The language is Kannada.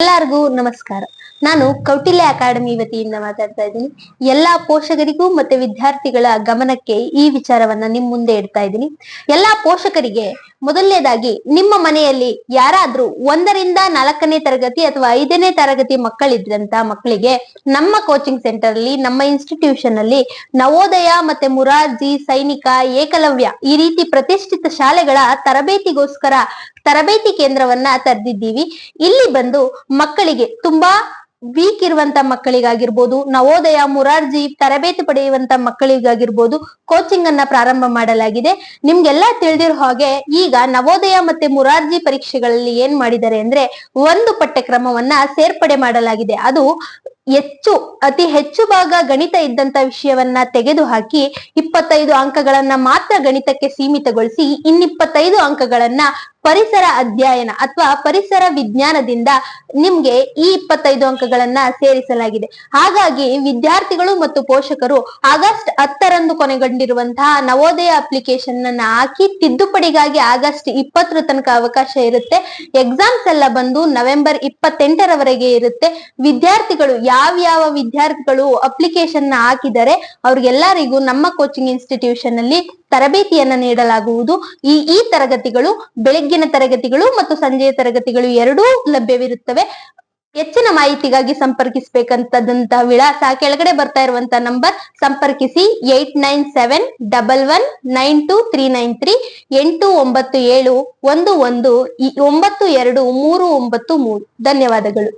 ಎಲ್ಲರಿಗೂ ನಮಸ್ಕಾರ. ನಾನು ಕೌಟಿಲ್ಯ ಅಕಾಡೆಮಿ ವತಿಯಿಂದ ಮಾತಾಡ್ತಾ ಇದ್ದೀನಿ. ಎಲ್ಲಾ ಪೋಷಕರಿಗೂ ಮತ್ತೆ ವಿದ್ಯಾರ್ಥಿಗಳ ಗಮನಕ್ಕೆ ಈ ವಿಚಾರವನ್ನ ನಿಮ್ ಮುಂದೆ ಇಡ್ತಾ ಇದ್ದೀನಿ. ಎಲ್ಲಾ ಪೋಷಕರಿಗೆ ಮೊದಲನೇದಾಗಿ, ನಿಮ್ಮ ಮನೆಯಲ್ಲಿ ಯಾರಾದ್ರೂ 1ರಿಂದ 4ನೇ ತರಗತಿ ಅಥವಾ 5ನೇ ತರಗತಿ ಮಕ್ಕಳಿದ್ದಂತ ಮಕ್ಕಳಿಗೆ ನಮ್ಮ ಕೋಚಿಂಗ್ ಸೆಂಟರ್ ಅಲ್ಲಿ, ನಮ್ಮ ಇನ್ಸ್ಟಿಟ್ಯೂಷನ್ ಅಲ್ಲಿ ನವೋದಯ ಮತ್ತೆ ಮುರಾರ್ಜಿ, ಸೈನಿಕ, ಏಕಲವ್ಯ ಈ ರೀತಿ ಪ್ರತಿಷ್ಠಿತ ಶಾಲೆಗಳ ತರಬೇತಿ ಕೇಂದ್ರವನ್ನ ತೆರೆದಿದ್ದೀವಿ. ಇಲ್ಲಿ ಬಂದು ಮಕ್ಕಳಿಗೆ ತುಂಬಾ ವೀಕ್ ಇರುವಂತ ಮಕ್ಕಳಿಗಾಗಿರ್ಬೋದು, ನವೋದಯ ಮುರಾರ್ಜಿ ತರಬೇತಿ ಪಡೆಯುವಂತ ಮಕ್ಕಳಿಗಾಗಿರ್ಬೋದು ಕೋಚಿಂಗ್ ಅನ್ನ ಪ್ರಾರಂಭ ಮಾಡಲಾಗಿದೆ. ನಿಮ್ಗೆಲ್ಲ ತಿಳಿದಿರೋ ಹಾಗೆ ಈಗ ನವೋದಯ ಮತ್ತೆ ಮುರಾರ್ಜಿ ಪರೀಕ್ಷೆಗಳಲ್ಲಿ ಏನ್ ಮಾಡಿದ್ದಾರೆ ಅಂದ್ರೆ, ಒಂದು ಪಠ್ಯಕ್ರಮವನ್ನ ಸೇರ್ಪಡೆ ಮಾಡಲಾಗಿದೆ. ಅದು ಅತಿ ಹೆಚ್ಚು ಭಾಗ ಗಣಿತ ಇದ್ದಂತ ವಿಷಯವನ್ನ ತೆಗೆದು ಹಾಕಿ 25 ಅಂಕಗಳನ್ನ ಮಾತ್ರ ಗಣಿತಕ್ಕೆ ಸೀಮಿತಗೊಳಿಸಿ, 25 ಅಂಕಗಳನ್ನ ಪರಿಸರ ಅಧ್ಯಯನ ಅಥವಾ ಪರಿಸರ ವಿಜ್ಞಾನದಿಂದ ನಿಮ್ಗೆ ಈ 25 ಅಂಕಗಳನ್ನ ಸೇರಿಸಲಾಗಿದೆ. ಹಾಗಾಗಿ ವಿದ್ಯಾರ್ಥಿಗಳು ಮತ್ತು ಪೋಷಕರು ಆಗಸ್ಟ್ 10ರಂದು ಕೊನೆಗೊಂಡಿರುವಂತಹ ನವೋದಯ ಅಪ್ಲಿಕೇಶನ್ ಅನ್ನ ಹಾಕಿ, ತಿದ್ದುಪಡಿಗಾಗಿ ಆಗಸ್ಟ್ 20ರ ತನಕ ಅವಕಾಶ ಇರುತ್ತೆ. ಎಕ್ಸಾಮ್ಸ್ ಎಲ್ಲ ಬಂದು ನವೆಂಬರ್ 28ರವರೆಗೆ ಇರುತ್ತೆ. ವಿದ್ಯಾರ್ಥಿಗಳು ಯಾವ ವಿದ್ಯಾರ್ಥಿಗಳು ಅಪ್ಲಿಕೇಶನ್ ಹಾಕಿದರೆ ಅವ್ರಿಗೆಲ್ಲರಿಗೂ ನಮ್ಮ ಕೋಚಿಂಗ್ ಇನ್ಸ್ಟಿಟ್ಯೂಷನ್ ಅಲ್ಲಿ ತರಬೇತಿಯನ್ನ ನೀಡಲಾಗುವುದು. ಈ ತರಗತಿಗಳು ಬೆಳಗ್ಗಿನ ತರಗತಿಗಳು ಮತ್ತು ಸಂಜೆಯ ತರಗತಿಗಳು ಎರಡೂ ಲಭ್ಯವಿರುತ್ತವೆ. ಹೆಚ್ಚಿನ ಮಾಹಿತಿಗಾಗಿ ಸಂಪರ್ಕಿಸಬೇಕಂತದಂತ ವಿಳಾಸ ಕೆಳಗಡೆ ಬರ್ತಾ ಇರುವಂತ ನಂಬರ್ ಸಂಪರ್ಕಿಸಿ. 8971192393 89711923993. ಧನ್ಯವಾದಗಳು.